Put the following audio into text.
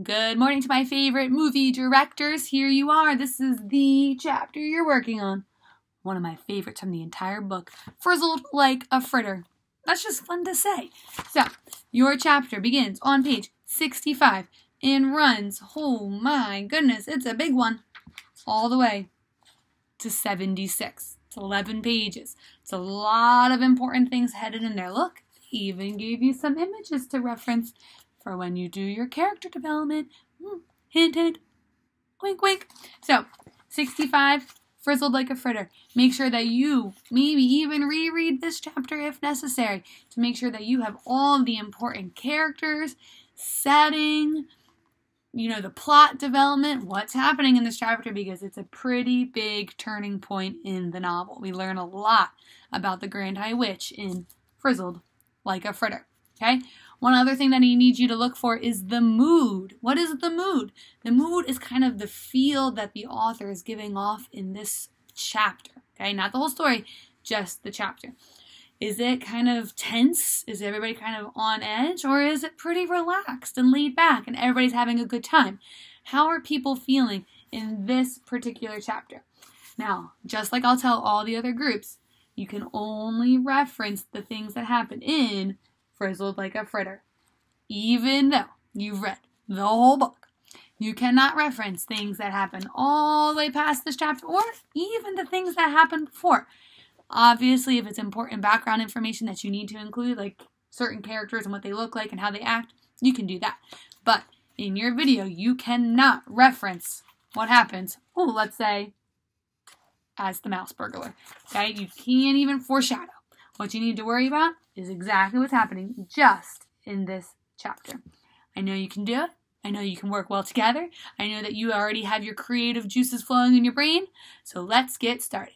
Good morning to my favorite movie directors. Here you are. This is the chapter you're working on. One of my favorites from the entire book. Frizzled like a fritter. That's just fun to say. So, your chapter begins on page 65 and runs, oh my goodness, it's a big one, all the way to 76. It's 11 pages. It's a lot of important things headed in there. Look, they even gave you some images to reference for when you do your character development. Hint, hint, wink, wink. So, 65, Frizzled like a fritter. Make sure that you maybe even reread this chapter if necessary to make sure that you have all the important characters, setting, the plot development, what's happening in this chapter, because it's a pretty big turning point in the novel. We learn a lot about the Grand High Witch in Frizzled like a fritter. Okay? One other thing that I need you to look for is the mood. What is the mood? The mood is kind of the feel that the author is giving off in this chapter. Okay? Not the whole story, just the chapter. Is it kind of tense? Is everybody kind of on edge? Or is it pretty relaxed and laid back and everybody's having a good time? How are people feeling in this particular chapter? Now, just like I'll tell all the other groups, you can only reference the things that happen in Frizzled like a fritter. Even though you've read the whole book, you cannot reference things that happen all the way past this chapter or even the things that happened before. Obviously, if it's important background information that you need to include, like certain characters and what they look like and how they act, you can do that. But in your video, you cannot reference what happens, let's say, as the mouse burglar. Okay? You can't even foreshadow. What you need to worry about is exactly what's happening just in this chapter. I know you can do it. I know you can work well together. I know that you already have your creative juices flowing in your brain. So let's get started.